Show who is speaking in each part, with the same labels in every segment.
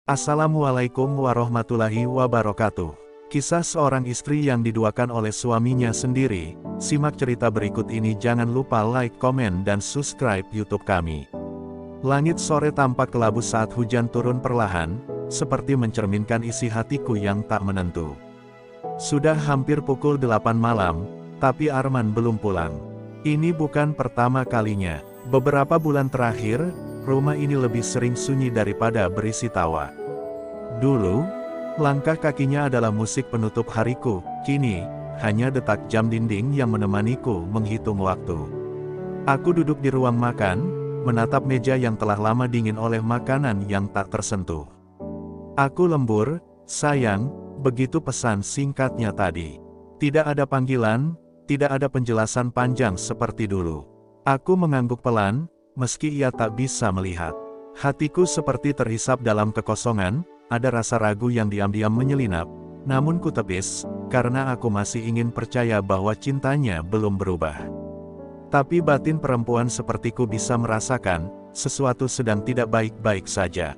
Speaker 1: Assalamualaikum warahmatullahi wabarakatuh. Kisah seorang istri yang diduakan oleh suaminya sendiri. Simak cerita berikut ini, jangan lupa like, komen, dan subscribe YouTube kami. Langit sore tampak kelabu saat hujan turun perlahan, seperti mencerminkan isi hatiku yang tak menentu. Sudah hampir pukul 8 malam, tapi Arman belum pulang. Ini bukan pertama kalinya. Beberapa bulan terakhir, rumah ini lebih sering sunyi daripada berisi tawa. Dulu, langkah kakinya adalah musik penutup hariku, kini, hanya detak jam dinding yang menemaniku menghitung waktu. Aku duduk di ruang makan, menatap meja yang telah lama dingin oleh makanan yang tak tersentuh. Aku lembur, sayang, begitu pesan singkatnya tadi. Tidak ada panggilan, tidak ada penjelasan panjang seperti dulu. Aku mengangguk pelan, meski ia tak bisa melihat. Hatiku seperti terhisap dalam kekosongan, ada rasa ragu yang diam-diam menyelinap, namun ku tepis, karena aku masih ingin percaya bahwa cintanya belum berubah. Tapi batin perempuan sepertiku bisa merasakan, sesuatu sedang tidak baik-baik saja.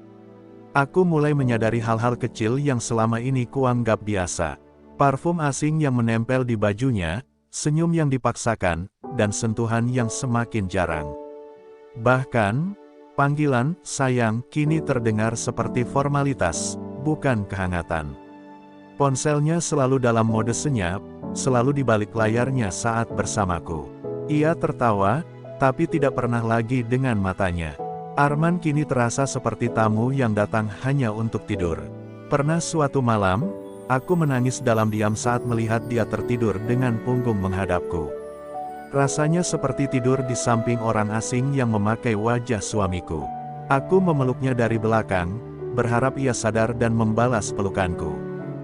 Speaker 1: Aku mulai menyadari hal-hal kecil yang selama ini kuanggap biasa. Parfum asing yang menempel di bajunya, senyum yang dipaksakan, dan sentuhan yang semakin jarang. Bahkan, panggilan "sayang" kini terdengar seperti formalitas, bukan kehangatan. Ponselnya selalu dalam mode senyap, selalu di balik layarnya saat bersamaku. Ia tertawa, tapi tidak pernah lagi dengan matanya. Arman kini terasa seperti tamu yang datang hanya untuk tidur. Pernah suatu malam, aku menangis dalam diam saat melihat dia tertidur dengan punggung menghadapku. Rasanya seperti tidur di samping orang asing yang memakai wajah suamiku. Aku memeluknya dari belakang, berharap ia sadar dan membalas pelukanku.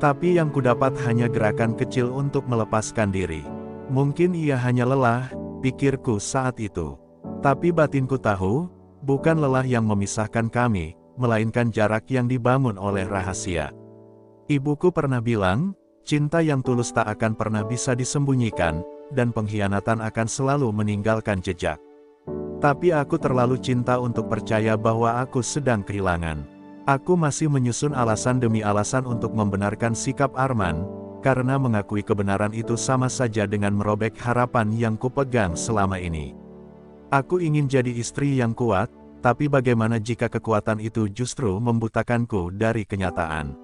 Speaker 1: Tapi yang kudapat hanya gerakan kecil untuk melepaskan diri. Mungkin ia hanya lelah, pikirku saat itu. Tapi batinku tahu, bukan lelah yang memisahkan kami, melainkan jarak yang dibangun oleh rahasia. Ibuku pernah bilang, cinta yang tulus tak akan pernah bisa disembunyikan, dan pengkhianatan akan selalu meninggalkan jejak. Tapi aku terlalu cinta untuk percaya bahwa aku sedang kehilangan. Aku masih menyusun alasan demi alasan untuk membenarkan sikap Arman, karena mengakui kebenaran itu sama saja dengan merobek harapan yang kupegang selama ini. Aku ingin jadi istri yang kuat, tapi bagaimana jika kekuatan itu justru membutakanku dari kenyataan?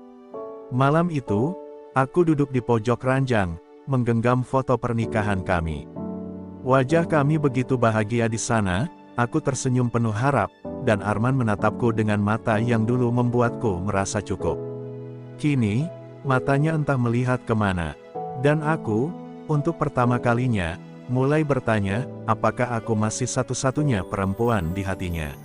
Speaker 1: Malam itu, aku duduk di pojok ranjang, menggenggam foto pernikahan kami. Wajah kami begitu bahagia di sana, aku tersenyum penuh harap, dan Arman menatapku dengan mata yang dulu membuatku merasa cukup. Kini, matanya entah melihat kemana. Dan aku, untuk pertama kalinya, mulai bertanya, apakah aku masih satu-satunya perempuan di hatinya.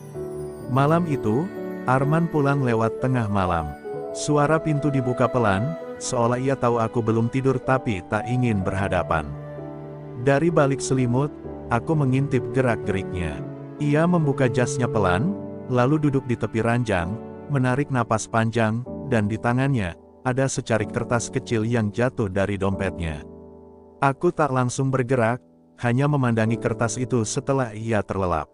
Speaker 1: Malam itu, Arman pulang lewat tengah malam. Suara pintu dibuka pelan, seolah ia tahu aku belum tidur tapi tak ingin berhadapan. Dari balik selimut, aku mengintip gerak-geriknya. Ia membuka jasnya pelan, lalu duduk di tepi ranjang, menarik napas panjang, dan di tangannya, ada secarik kertas kecil yang jatuh dari dompetnya. Aku tak langsung bergerak, hanya memandangi kertas itu setelah ia terlelap.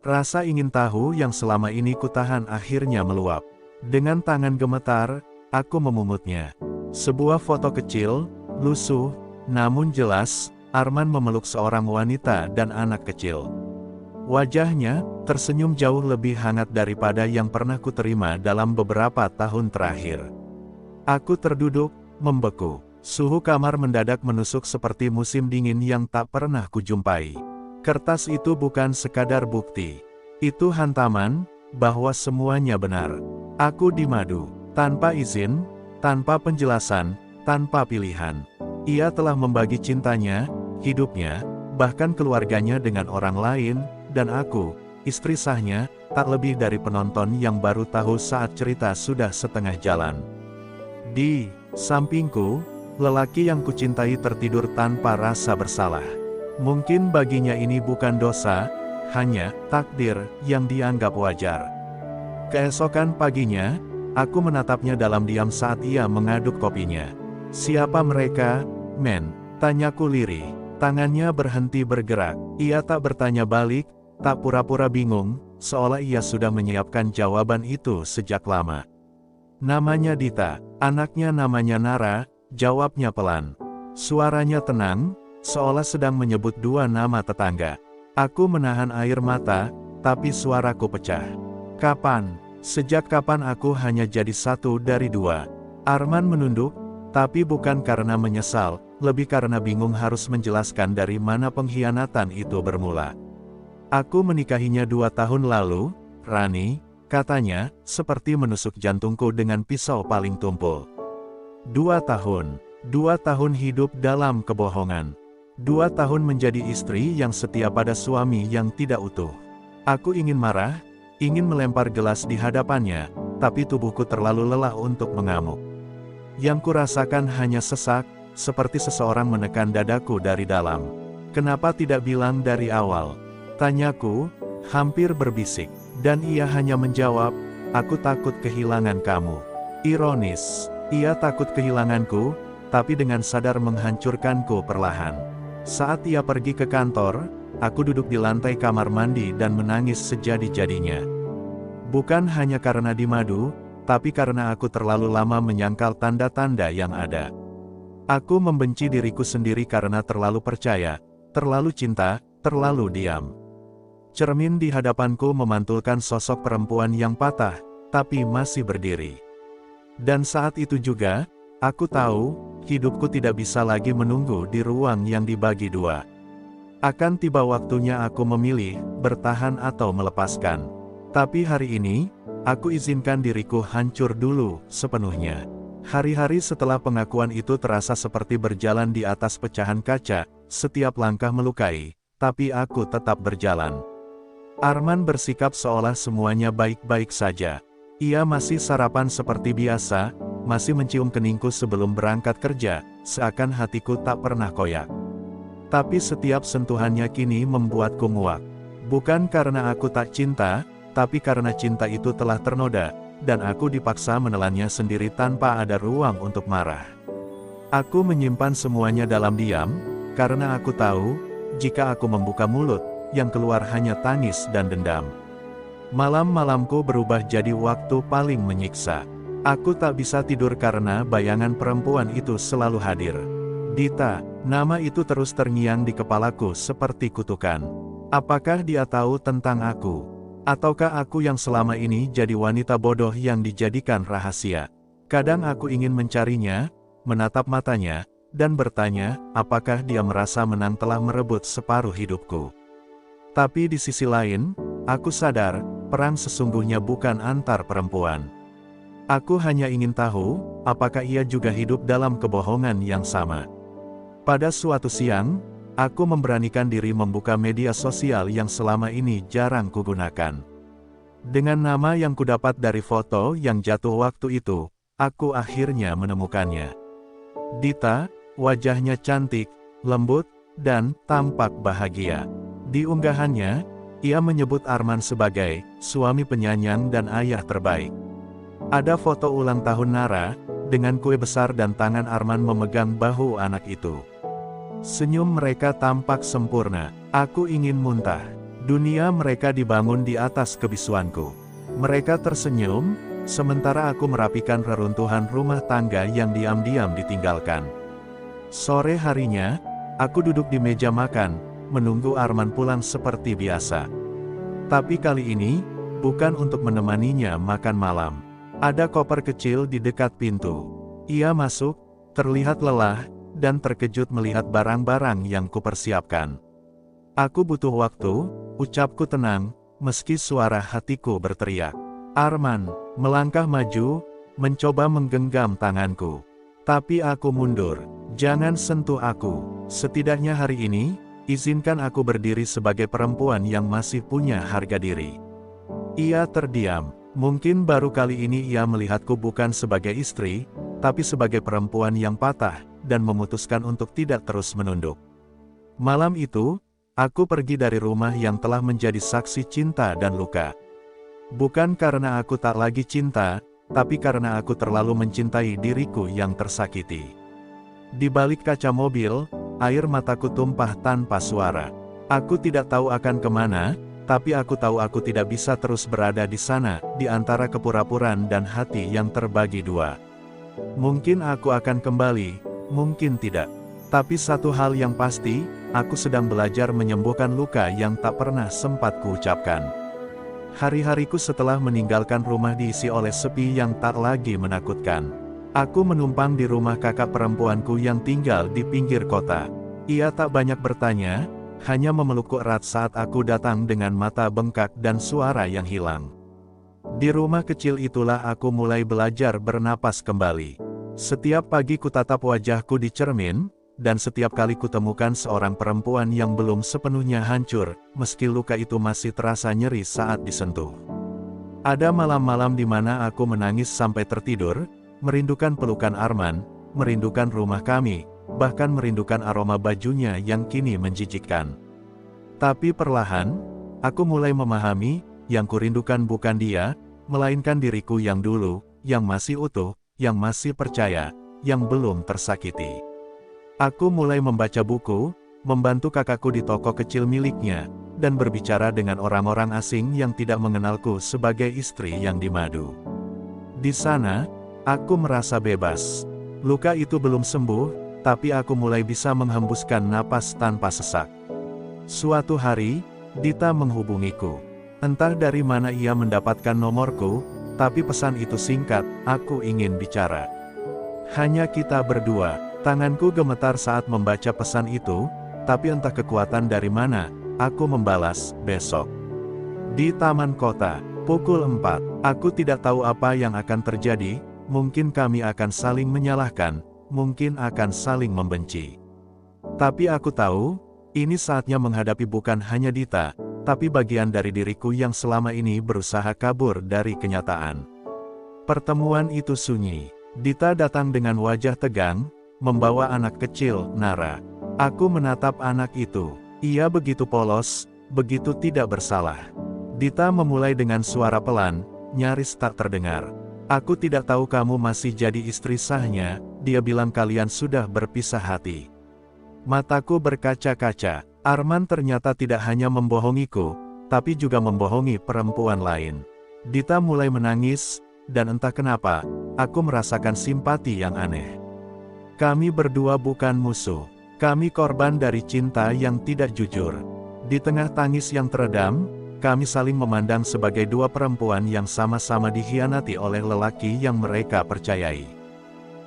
Speaker 1: Rasa ingin tahu yang selama ini kutahan akhirnya meluap. Dengan tangan gemetar, aku memungutnya. Sebuah foto kecil, lusuh, namun jelas, Arman memeluk seorang wanita dan anak kecil. Wajahnya, tersenyum jauh lebih hangat daripada yang pernah kuterima dalam beberapa tahun terakhir. Aku terduduk, membeku. Suhu kamar mendadak menusuk seperti musim dingin yang tak pernah kujumpai. Kertas itu bukan sekadar bukti. Itu hantaman, bahwa semuanya benar. Aku dimadu, tanpa izin, tanpa penjelasan, tanpa pilihan. Ia telah membagi cintanya, hidupnya, bahkan keluarganya dengan orang lain, dan aku, istri sahnya, tak lebih dari penonton yang baru tahu saat cerita sudah setengah jalan. Di sampingku, lelaki yang kucintai tertidur tanpa rasa bersalah. Mungkin baginya ini bukan dosa, hanya takdir yang dianggap wajar. Keesokan paginya, aku menatapnya dalam diam saat ia mengaduk kopinya. "Siapa mereka, men?" tanyaku lirih. Tangannya berhenti bergerak. Ia tak bertanya balik, tak pura-pura bingung, seolah ia sudah menyiapkan jawaban itu sejak lama. Namanya Dita, anaknya namanya Nara, jawabnya pelan. Suaranya tenang, seolah sedang menyebut dua nama tetangga. Aku menahan air mata, tapi suaraku pecah. Kapan? Sejak kapan aku hanya jadi satu dari dua? Arman menunduk, tapi bukan karena menyesal, lebih karena bingung harus menjelaskan dari mana pengkhianatan itu bermula. Aku menikahinya 2 tahun lalu, Rani, katanya, seperti menusuk jantungku dengan pisau paling tumpul. 2 tahun. 2 tahun hidup dalam kebohongan. 2 tahun menjadi istri yang setia pada suami yang tidak utuh. Aku ingin marah, ingin melempar gelas di hadapannya, tapi tubuhku terlalu lelah untuk mengamuk. Yang kurasakan hanya sesak, seperti seseorang menekan dadaku dari dalam. Kenapa tidak bilang dari awal? Tanyaku, hampir berbisik. Dan ia hanya menjawab, aku takut kehilangan kamu. Ironis, ia takut kehilanganku, tapi dengan sadar menghancurkanku perlahan. Saat ia pergi ke kantor, aku duduk di lantai kamar mandi dan menangis sejadi-jadinya. Bukan hanya karena dimadu, tapi karena aku terlalu lama menyangkal tanda-tanda yang ada. Aku membenci diriku sendiri karena terlalu percaya, terlalu cinta, terlalu diam. Cermin di hadapanku memantulkan sosok perempuan yang patah, tapi masih berdiri. Dan saat itu juga, aku tahu, hidupku tidak bisa lagi menunggu di ruang yang dibagi dua. Akan tiba waktunya aku memilih, bertahan atau melepaskan. Tapi hari ini, aku izinkan diriku hancur dulu, sepenuhnya. Hari-hari setelah pengakuan itu terasa seperti berjalan di atas pecahan kaca, setiap langkah melukai, tapi aku tetap berjalan. Arman bersikap seolah semuanya baik-baik saja. Ia masih sarapan seperti biasa, masih mencium keningku sebelum berangkat kerja, seakan hatiku tak pernah koyak. Tapi setiap sentuhannya kini membuatku muak. Bukan karena aku tak cinta, tapi karena cinta itu telah ternoda, dan aku dipaksa menelannya sendiri tanpa ada ruang untuk marah. Aku menyimpan semuanya dalam diam, karena aku tahu, jika aku membuka mulut, yang keluar hanya tangis dan dendam. Malam-malamku berubah jadi waktu paling menyiksa. Aku tak bisa tidur karena bayangan perempuan itu selalu hadir. Dita, nama itu terus terngiang di kepalaku seperti kutukan. Apakah dia tahu tentang aku? Ataukah aku yang selama ini jadi wanita bodoh yang dijadikan rahasia? Kadang aku ingin mencarinya, menatap matanya, dan bertanya, apakah dia merasa menang telah merebut separuh hidupku. Tapi di sisi lain, aku sadar, perang sesungguhnya bukan antar perempuan. Aku hanya ingin tahu, apakah ia juga hidup dalam kebohongan yang sama. Pada suatu siang, aku memberanikan diri membuka media sosial yang selama ini jarang kugunakan. Dengan nama yang kudapat dari foto yang jatuh waktu itu, aku akhirnya menemukannya. Dita, wajahnya cantik, lembut, dan tampak bahagia. Di unggahannya, ia menyebut Arman sebagai suami penyayang dan ayah terbaik. Ada foto ulang tahun Nara, dengan kue besar dan tangan Arman memegang bahu anak itu. Senyum mereka tampak sempurna. Aku ingin muntah. Dunia mereka dibangun di atas kebisuanku. Mereka tersenyum, sementara aku merapikan reruntuhan rumah tangga yang diam-diam ditinggalkan. Sore harinya, aku duduk di meja makan, menunggu Arman pulang seperti biasa. Tapi kali ini, bukan untuk menemaninya makan malam. Ada koper kecil di dekat pintu. Ia masuk, terlihat lelah, dan terkejut melihat barang-barang yang kupersiapkan. Aku butuh waktu, ucapku tenang, meski suara hatiku berteriak. Arman, melangkah maju, mencoba menggenggam tanganku. Tapi aku mundur. Jangan sentuh aku. Setidaknya hari ini, izinkan aku berdiri sebagai perempuan yang masih punya harga diri. Ia terdiam. Mungkin baru kali ini ia melihatku bukan sebagai istri, tapi sebagai perempuan yang patah, dan memutuskan untuk tidak terus menunduk. Malam itu, aku pergi dari rumah yang telah menjadi saksi cinta dan luka. Bukan karena aku tak lagi cinta, tapi karena aku terlalu mencintai diriku yang tersakiti. Di balik kaca mobil, air mataku tumpah tanpa suara. Aku tidak tahu akan kemana, Tapi aku tahu aku tidak bisa terus berada di sana, di antara kepura-puraan dan hati yang terbagi dua. Mungkin aku akan kembali, mungkin tidak. Tapi satu hal yang pasti, aku sedang belajar menyembuhkan luka yang tak pernah sempat kuucapkan. Hari-hariku setelah meninggalkan rumah diisi oleh sepi yang tak lagi menakutkan. Aku menumpang di rumah kakak perempuanku yang tinggal di pinggir kota. Ia tak banyak bertanya, hanya memelukku erat saat aku datang dengan mata bengkak dan suara yang hilang. Di rumah kecil itulah aku mulai belajar bernapas kembali. Setiap pagi kutatap wajahku di cermin, dan setiap kali kutemukan seorang perempuan yang belum sepenuhnya hancur, meski luka itu masih terasa nyeri saat disentuh. Ada malam-malam di mana aku menangis sampai tertidur, merindukan pelukan Arman, merindukan rumah kami, bahkan merindukan aroma bajunya yang kini menjijikkan. Tapi perlahan, aku mulai memahami, yang kurindukan bukan dia, melainkan diriku yang dulu, yang masih utuh, yang masih percaya, yang belum tersakiti. Aku mulai membaca buku, membantu kakakku di toko kecil miliknya, dan berbicara dengan orang-orang asing yang tidak mengenalku sebagai istri yang dimadu. Di sana, aku merasa bebas. Luka itu belum sembuh, tapi aku mulai bisa menghembuskan napas tanpa sesak. Suatu hari, Dita menghubungiku. Entah dari mana ia mendapatkan nomorku, tapi pesan itu singkat, aku ingin bicara. Hanya kita berdua. Tanganku gemetar saat membaca pesan itu, tapi entah kekuatan dari mana, aku membalas, besok. Di taman kota, pukul 4, aku tidak tahu apa yang akan terjadi, mungkin kami akan saling menyalahkan, mungkin akan saling membenci. Tapi aku tahu, ini saatnya menghadapi bukan hanya Dita, tapi bagian dari diriku yang selama ini berusaha kabur dari kenyataan. Pertemuan itu sunyi. Dita datang dengan wajah tegang, membawa anak kecil, Nara. Aku menatap anak itu. Ia begitu polos, begitu tidak bersalah. Dita memulai dengan suara pelan, nyaris tak terdengar. Aku tidak tahu kamu masih jadi istri sahnya, dia bilang kalian sudah berpisah hati. Mataku berkaca-kaca, Arman ternyata tidak hanya membohongiku, tapi juga membohongi perempuan lain. Dita mulai menangis, dan entah kenapa, aku merasakan simpati yang aneh. Kami berdua bukan musuh, kami korban dari cinta yang tidak jujur. Di tengah tangis yang teredam, kami saling memandang sebagai dua perempuan yang sama-sama dikhianati oleh lelaki yang mereka percayai.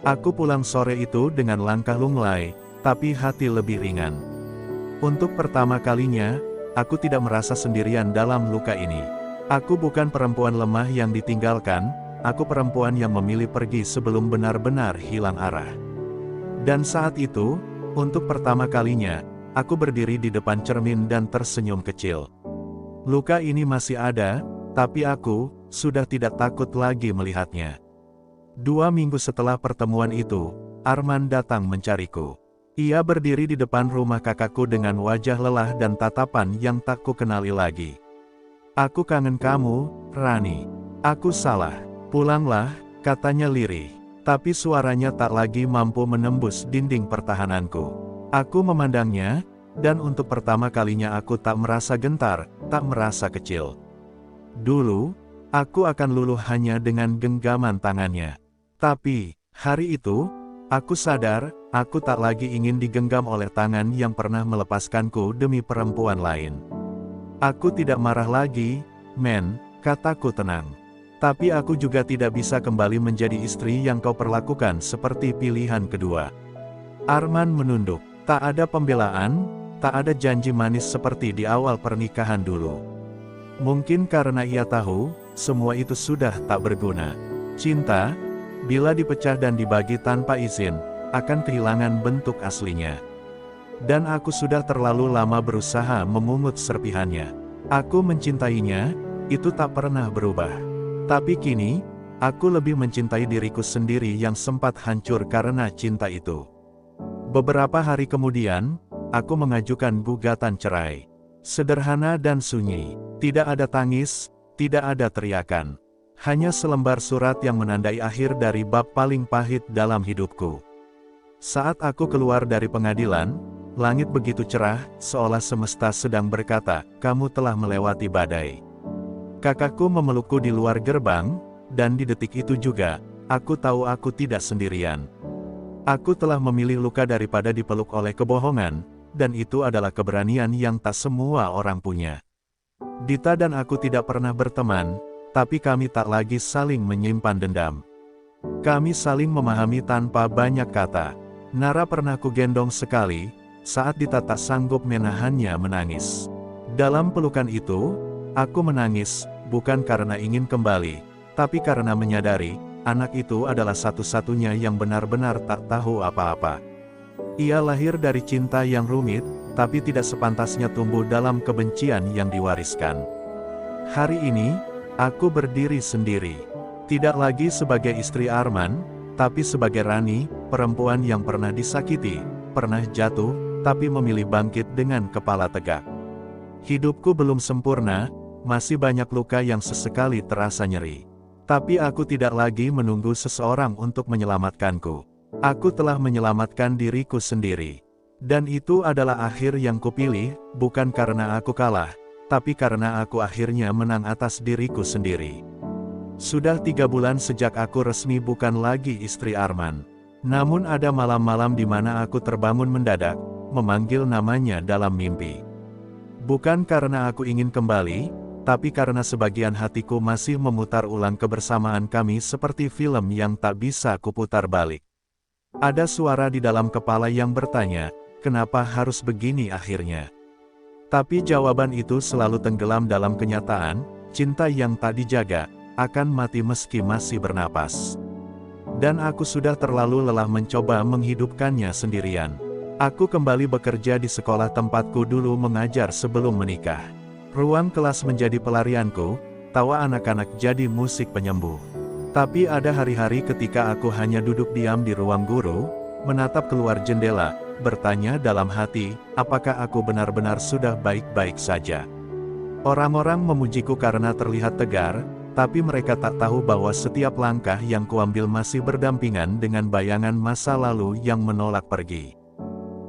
Speaker 1: Aku pulang sore itu dengan langkah lunglai, tapi hati lebih ringan. Untuk pertama kalinya, aku tidak merasa sendirian dalam luka ini. Aku bukan perempuan lemah yang ditinggalkan, aku perempuan yang memilih pergi sebelum benar-benar hilang arah. Dan saat itu, untuk pertama kalinya, aku berdiri di depan cermin dan tersenyum kecil. Luka ini masih ada, tapi aku sudah tidak takut lagi melihatnya. 2 minggu setelah pertemuan itu, Arman datang mencariku. Ia berdiri di depan rumah kakakku dengan wajah lelah dan tatapan yang tak kukenali lagi. Aku kangen kamu, Rani. Aku salah. Pulanglah, katanya lirih. Tapi suaranya tak lagi mampu menembus dinding pertahananku. Aku memandangnya, dan untuk pertama kalinya aku tak merasa gentar, tak merasa kecil. Dulu, aku akan luluh hanya dengan genggaman tangannya. Tapi, hari itu, aku sadar, aku tak lagi ingin digenggam oleh tangan yang pernah melepaskanku demi perempuan lain. Aku tidak marah lagi, men, kataku tenang. Tapi aku juga tidak bisa kembali menjadi istri yang kau perlakukan seperti pilihan kedua. Arman menunduk. Tak ada pembelaan, tak ada janji manis seperti di awal pernikahan dulu. Mungkin karena ia tahu, semua itu sudah tak berguna. Cinta, bila dipecah dan dibagi tanpa izin, akan kehilangan bentuk aslinya. Dan aku sudah terlalu lama berusaha memungut serpihannya. Aku mencintainya, itu tak pernah berubah. Tapi kini, aku lebih mencintai diriku sendiri yang sempat hancur karena cinta itu. Beberapa hari kemudian, aku mengajukan gugatan cerai. Sederhana dan sunyi, tidak ada tangis, tidak ada teriakan. Hanya selembar surat yang menandai akhir dari bab paling pahit dalam hidupku. Saat aku keluar dari pengadilan, Langit begitu cerah, seolah semesta sedang berkata, kamu telah melewati badai. Kakakku memelukku di luar gerbang, dan di detik itu juga, aku tahu aku tidak sendirian. Aku telah memilih luka daripada dipeluk oleh kebohongan, dan itu adalah keberanian yang tak semua orang punya. Dita dan aku tidak pernah berteman, tapi kami tak lagi saling menyimpan dendam. Kami saling memahami tanpa banyak kata. Nara pernah kugendong sekali, saat Dita tak sanggup menahannya menangis. Dalam pelukan itu, aku menangis, bukan karena ingin kembali, tapi karena menyadari, anak itu adalah satu-satunya yang benar-benar tak tahu apa-apa. Ia lahir dari cinta yang rumit, tapi tidak sepantasnya tumbuh dalam kebencian yang diwariskan. Hari ini, aku berdiri sendiri. Tidak lagi sebagai istri Arman, tapi sebagai Rani, perempuan yang pernah disakiti, pernah jatuh, tapi memilih bangkit dengan kepala tegak. Hidupku belum sempurna, masih banyak luka yang sesekali terasa nyeri. Tapi aku tidak lagi menunggu seseorang untuk menyelamatkanku. Aku telah menyelamatkan diriku sendiri. Dan itu adalah akhir yang kupilih, bukan karena aku kalah, tapi karena aku akhirnya menang atas diriku sendiri. Sudah 3 bulan sejak aku resmi bukan lagi istri Arman. Namun ada malam-malam di mana aku terbangun mendadak, memanggil namanya dalam mimpi. Bukan karena aku ingin kembali, tapi karena sebagian hatiku masih memutar ulang kebersamaan kami seperti film yang tak bisa kuputar balik. Ada suara di dalam kepala yang bertanya, kenapa harus begini akhirnya? Tapi jawaban itu selalu tenggelam dalam kenyataan, cinta yang tak dijaga, akan mati meski masih bernapas. Dan aku sudah terlalu lelah mencoba menghidupkannya sendirian. Aku kembali bekerja di sekolah tempatku dulu mengajar sebelum menikah. Ruang kelas menjadi pelarianku, tawa anak-anak jadi musik penyembuh. Tapi ada hari-hari ketika aku hanya duduk diam di ruang guru, menatap keluar jendela, bertanya dalam hati, apakah aku benar-benar sudah baik-baik saja? Orang-orang memujiku karena terlihat tegar, tapi mereka tak tahu bahwa setiap langkah yang kuambil masih berdampingan dengan bayangan masa lalu yang menolak pergi.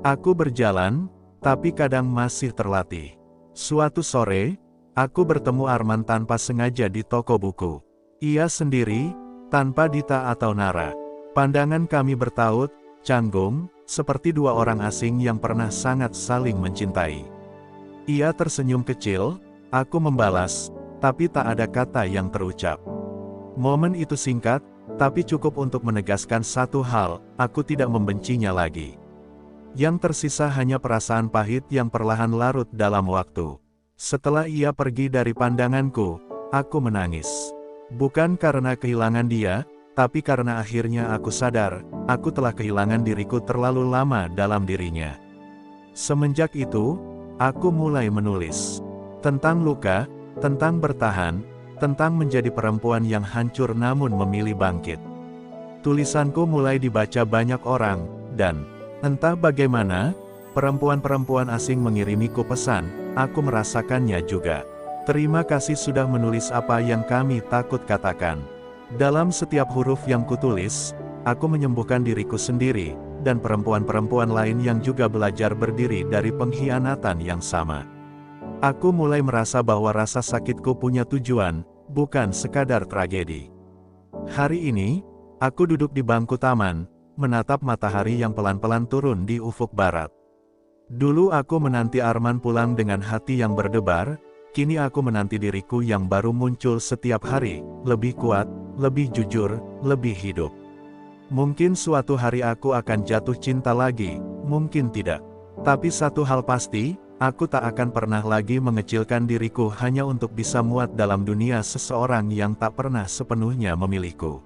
Speaker 1: Aku berjalan, tapi kadang masih terlatih. Suatu sore, aku bertemu Arman tanpa sengaja di toko buku. Ia sendiri, tanpa Dita atau Nara. Pandangan kami bertaut, canggung, seperti dua orang asing yang pernah sangat saling mencintai. Ia tersenyum kecil, aku membalas, tapi tak ada kata yang terucap. Momen itu singkat, tapi cukup untuk menegaskan satu hal, aku tidak membencinya lagi. Yang tersisa hanya perasaan pahit yang perlahan larut dalam waktu. Setelah ia pergi dari pandanganku, aku menangis. Bukan karena kehilangan dia, tapi karena akhirnya aku sadar, aku telah kehilangan diriku terlalu lama dalam dirinya. Semenjak itu, aku mulai menulis. Tentang luka, tentang bertahan, tentang menjadi perempuan yang hancur namun memilih bangkit. Tulisanku mulai dibaca banyak orang, dan entah bagaimana, perempuan-perempuan asing mengirimiku pesan, aku merasakannya juga. Terima kasih sudah menulis apa yang kami takut katakan. Dalam setiap huruf yang kutulis, aku menyembuhkan diriku sendiri, dan perempuan-perempuan lain yang juga belajar berdiri dari pengkhianatan yang sama. Aku mulai merasa bahwa rasa sakitku punya tujuan, bukan sekadar tragedi. Hari ini, aku duduk di bangku taman, menatap matahari yang pelan-pelan turun di ufuk barat. Dulu aku menanti Arman pulang dengan hati yang berdebar, kini aku menanti diriku yang baru muncul setiap hari, lebih kuat, lebih jujur, lebih hidup. Mungkin suatu hari aku akan jatuh cinta lagi, mungkin tidak. Tapi satu hal pasti, aku tak akan pernah lagi mengecilkan diriku hanya untuk bisa muat dalam dunia seseorang yang tak pernah sepenuhnya memilihku.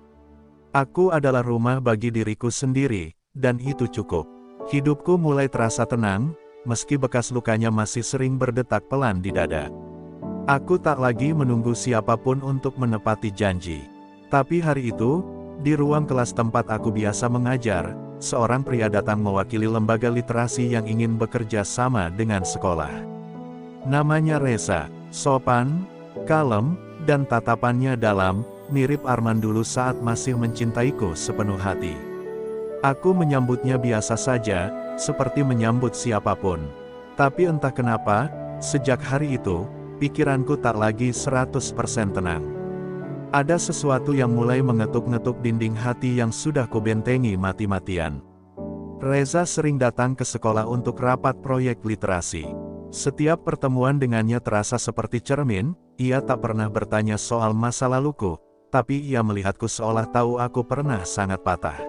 Speaker 1: Aku adalah rumah bagi diriku sendiri, dan itu cukup. Hidupku mulai terasa tenang, meski bekas lukanya masih sering berdetak pelan di dada. Aku tak lagi menunggu siapapun untuk menepati janji. Tapi hari itu, di ruang kelas tempat aku biasa mengajar, seorang pria datang mewakili lembaga literasi yang ingin bekerja sama dengan sekolah. Namanya Reza, sopan, kalem, dan tatapannya dalam, mirip Arman dulu saat masih mencintaiku sepenuh hati. Aku menyambutnya biasa saja, seperti menyambut siapapun. Tapi entah kenapa, sejak hari itu, pikiranku tak lagi 100% tenang. Ada sesuatu yang mulai mengetuk-ngetuk dinding hati yang sudah kubentengi mati-matian. Reza sering datang ke sekolah untuk rapat proyek literasi. Setiap pertemuan dengannya terasa seperti cermin, ia tak pernah bertanya soal masa laluku, tapi ia melihatku seolah tahu aku pernah sangat patah.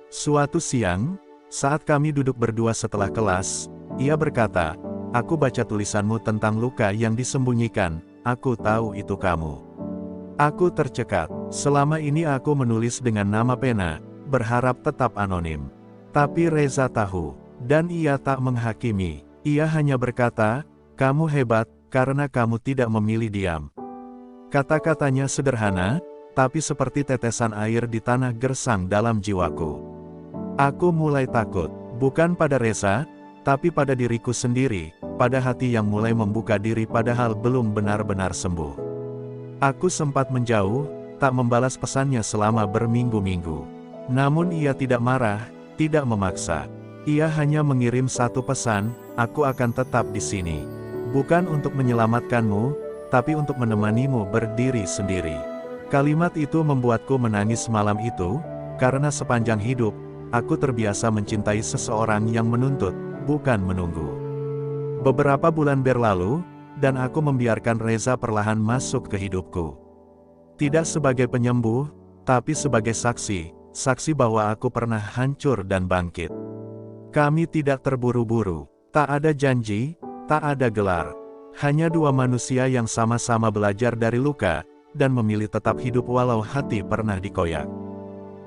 Speaker 1: Suatu siang, saat kami duduk berdua setelah kelas, ia berkata, "Aku baca tulisanmu tentang luka yang disembunyikan, aku tahu itu kamu." Aku tercekat. Selama ini aku menulis dengan nama pena, berharap tetap anonim. Tapi Reza tahu, dan ia tak menghakimi. Ia hanya berkata, "Kamu hebat, karena kamu tidak memilih diam." Kata-katanya sederhana, tapi seperti tetesan air di tanah gersang dalam jiwaku. Aku mulai takut, bukan pada Reza, tapi pada diriku sendiri, pada hati yang mulai membuka diri padahal belum benar-benar sembuh. Aku sempat menjauh, tak membalas pesannya selama berminggu-minggu. Namun ia tidak marah, tidak memaksa. Ia hanya mengirim satu pesan, "Aku akan tetap di sini. Bukan untuk menyelamatkanmu, tapi untuk menemanimu berdiri sendiri." Kalimat itu membuatku menangis malam itu, karena sepanjang hidup, aku terbiasa mencintai seseorang yang menuntut, bukan menunggu. Beberapa bulan berlalu, dan aku membiarkan Reza perlahan masuk ke hidupku. Tidak sebagai penyembuh, tapi sebagai saksi, saksi bahwa aku pernah hancur dan bangkit. Kami tidak terburu-buru, tak ada janji, tak ada gelar. Hanya dua manusia yang sama-sama belajar dari luka, dan memilih tetap hidup walau hati pernah dikoyak.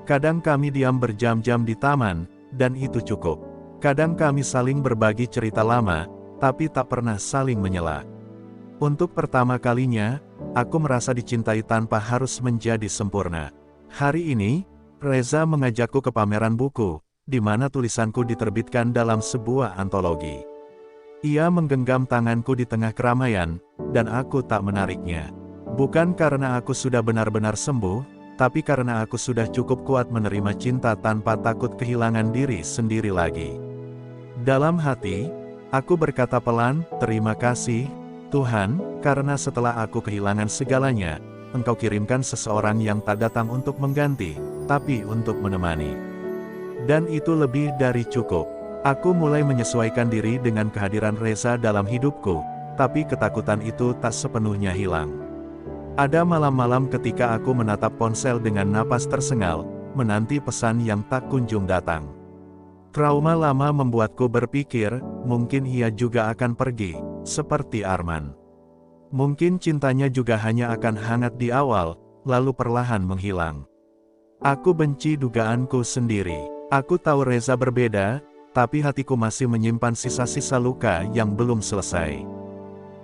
Speaker 1: Kadang kami diam berjam-jam di taman, dan itu cukup. Kadang kami saling berbagi cerita lama, tapi tak pernah saling menyela. Untuk pertama kalinya, aku merasa dicintai tanpa harus menjadi sempurna. Hari ini, Reza mengajakku ke pameran buku, di mana tulisanku diterbitkan dalam sebuah antologi. Ia menggenggam tanganku di tengah keramaian, dan aku tak menariknya. Bukan karena aku sudah benar-benar sembuh, tapi karena aku sudah cukup kuat menerima cinta tanpa takut kehilangan diri sendiri lagi. Dalam hati, aku berkata pelan, "Terima kasih, Tuhan, karena setelah aku kehilangan segalanya, Engkau kirimkan seseorang yang tak datang untuk mengganti, tapi untuk menemani." Dan itu lebih dari cukup. Aku mulai menyesuaikan diri dengan kehadiran Reza dalam hidupku, tapi ketakutan itu tak sepenuhnya hilang. Ada malam-malam ketika aku menatap ponsel dengan napas tersengal, menanti pesan yang tak kunjung datang. Trauma lama membuatku berpikir, mungkin ia juga akan pergi, seperti Arman. Mungkin cintanya juga hanya akan hangat di awal, lalu perlahan menghilang. Aku benci dugaanku sendiri. Aku tahu Reza berbeda, tapi hatiku masih menyimpan sisa-sisa luka yang belum selesai.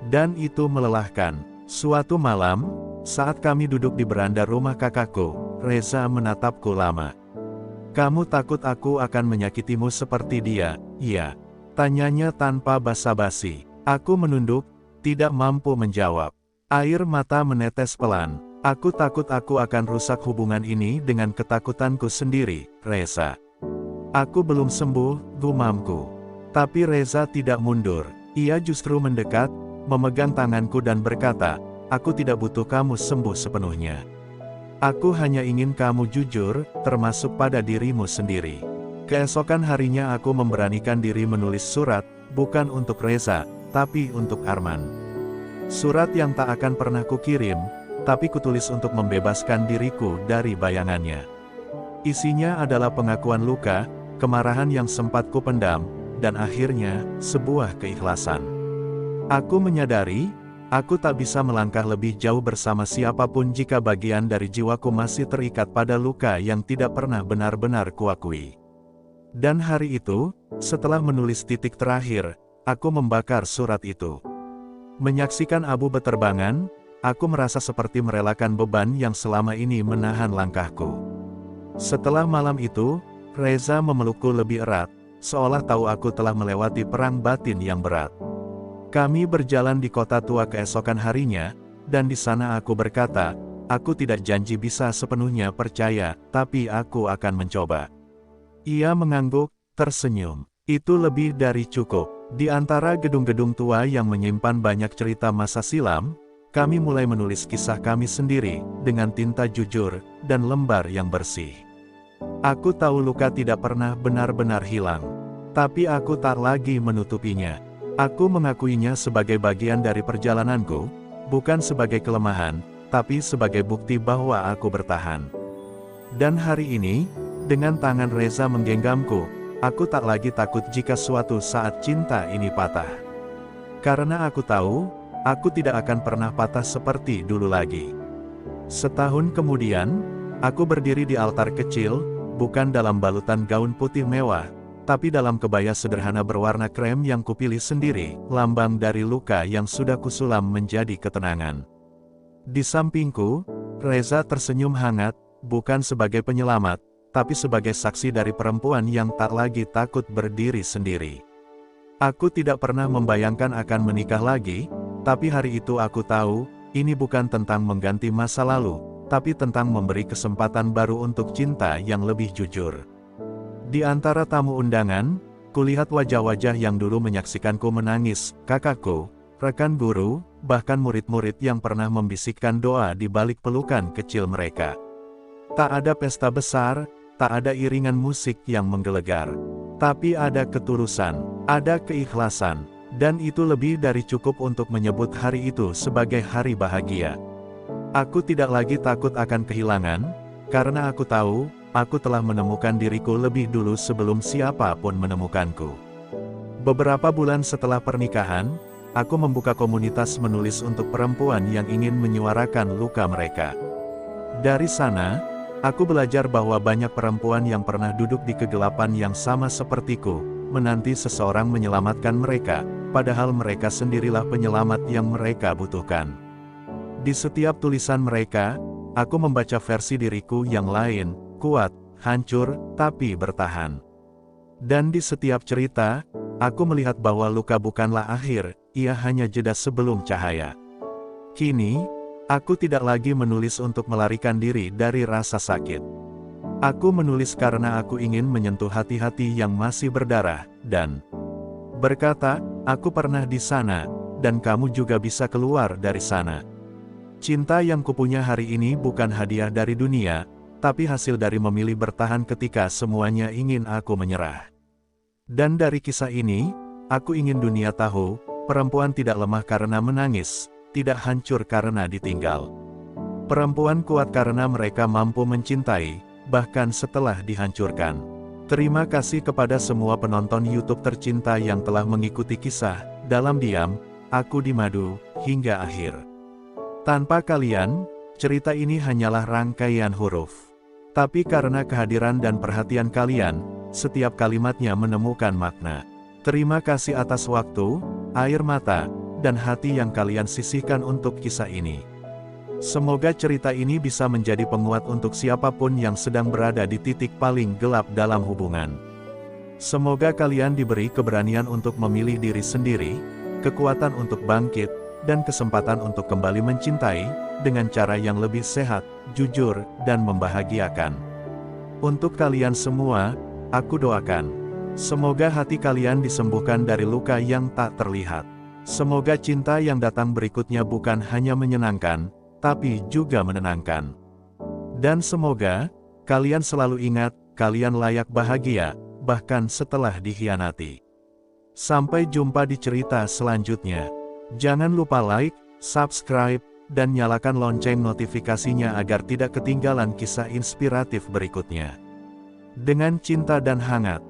Speaker 1: Dan itu melelahkan. Suatu malam, saat kami duduk di beranda rumah kakakku, Reza menatapku lama. "Kamu takut aku akan menyakitimu seperti dia?" "Iya," tanyanya tanpa basa-basi. Aku menunduk, tidak mampu menjawab. Air mata menetes pelan. "Aku takut aku akan rusak hubungan ini dengan ketakutanku sendiri, Reza." "Aku belum sembuh," gumamku. Tapi Reza tidak mundur. Ia justru mendekat, memegang tanganku dan berkata, "Aku tidak butuh kamu sembuh sepenuhnya. Aku hanya ingin kamu jujur, termasuk pada dirimu sendiri." Keesokan harinya aku memberanikan diri menulis surat, bukan untuk Reza, tapi untuk Arman. Surat yang tak akan pernah kukirim, tapi kutulis untuk membebaskan diriku dari bayangannya. Isinya adalah pengakuan luka, kemarahan yang sempat kupendam, dan akhirnya, sebuah keikhlasan. Aku menyadari, aku tak bisa melangkah lebih jauh bersama siapapun jika bagian dari jiwaku masih terikat pada luka yang tidak pernah benar-benar kuakui. Dan hari itu, setelah menulis titik terakhir, aku membakar surat itu. Menyaksikan abu beterbangan, aku merasa seperti merelakan beban yang selama ini menahan langkahku. Setelah malam itu, Reza memelukku lebih erat, seolah tahu aku telah melewati perang batin yang berat. Kami berjalan di kota tua keesokan harinya, dan di sana aku berkata, "Aku tidak janji bisa sepenuhnya percaya, tapi aku akan mencoba." Ia mengangguk, tersenyum. Itu lebih dari cukup. Di antara gedung-gedung tua yang menyimpan banyak cerita masa silam, kami mulai menulis kisah kami sendiri, dengan tinta jujur, dan lembar yang bersih. Aku tahu luka tidak pernah benar-benar hilang. Tapi aku tak lagi menutupinya. Aku mengakuinya sebagai bagian dari perjalananku, bukan sebagai kelemahan, tapi sebagai bukti bahwa aku bertahan. Dan hari ini, dengan tangan Reza menggenggamku, aku tak lagi takut jika suatu saat cinta ini patah. Karena aku tahu, aku tidak akan pernah patah seperti dulu lagi. Setahun kemudian, aku berdiri di altar kecil, bukan dalam balutan gaun putih mewah, tapi dalam kebaya sederhana berwarna krem yang kupilih sendiri, lambang dari luka yang sudah kusulam menjadi ketenangan. Di sampingku, Reza tersenyum hangat, bukan sebagai penyelamat, tapi sebagai saksi dari perempuan yang tak lagi takut berdiri sendiri. Aku tidak pernah membayangkan akan menikah lagi, tapi hari itu aku tahu, ini bukan tentang mengganti masa lalu, tapi tentang memberi kesempatan baru untuk cinta yang lebih jujur. Di antara tamu undangan, kulihat wajah-wajah yang dulu menyaksikanku menangis, kakakku, rekan guru, bahkan murid-murid yang pernah membisikkan doa di balik pelukan kecil mereka. Tak ada pesta besar, tak ada iringan musik yang menggelegar. Tapi ada ketulusan, ada keikhlasan, dan itu lebih dari cukup untuk menyebut hari itu sebagai hari bahagia. Aku tidak lagi takut akan kehilangan, karena aku tahu, aku telah menemukan diriku lebih dulu sebelum siapapun menemukanku. Beberapa bulan setelah pernikahan, aku membuka komunitas menulis untuk perempuan yang ingin menyuarakan luka mereka. Dari sana, aku belajar bahwa banyak perempuan yang pernah duduk di kegelapan yang sama sepertiku, menanti seseorang menyelamatkan mereka, padahal mereka sendirilah penyelamat yang mereka butuhkan. Di setiap tulisan mereka, aku membaca versi diriku yang lain, kuat, hancur, tapi bertahan. Dan di setiap cerita, aku melihat bahwa luka bukanlah akhir, ia hanya jeda sebelum cahaya. Kini, aku tidak lagi menulis untuk melarikan diri dari rasa sakit. Aku menulis karena aku ingin menyentuh hati-hati yang masih berdarah, dan berkata, aku pernah di sana, dan kamu juga bisa keluar dari sana. Cinta yang kupunya hari ini bukan hadiah dari dunia, tapi hasil dari memilih bertahan ketika semuanya ingin aku menyerah. Dan dari kisah ini, aku ingin dunia tahu, perempuan tidak lemah karena menangis, tidak hancur karena ditinggal. Perempuan kuat karena mereka mampu mencintai, bahkan setelah dihancurkan. Terima kasih kepada semua penonton YouTube tercinta yang telah mengikuti kisah Dalam Diam, Aku di Madu, hingga akhir. Tanpa kalian, cerita ini hanyalah rangkaian huruf. Tapi karena kehadiran dan perhatian kalian, setiap kalimatnya menemukan makna. Terima kasih atas waktu, air mata, dan hati yang kalian sisihkan untuk kisah ini. Semoga cerita ini bisa menjadi penguat untuk siapapun yang sedang berada di titik paling gelap dalam hubungan. Semoga kalian diberi keberanian untuk memilih diri sendiri, kekuatan untuk bangkit, dan kesempatan untuk kembali mencintai, dengan cara yang lebih sehat, jujur, dan membahagiakan. Untuk kalian semua, aku doakan. Semoga hati kalian disembuhkan dari luka yang tak terlihat. Semoga cinta yang datang berikutnya bukan hanya menyenangkan, tapi juga menenangkan. Dan semoga, kalian selalu ingat, kalian layak bahagia, bahkan setelah dikhianati. Sampai jumpa di cerita selanjutnya. Jangan lupa like, subscribe, dan nyalakan lonceng notifikasinya agar tidak ketinggalan kisah inspiratif berikutnya. Dengan cinta dan hangat.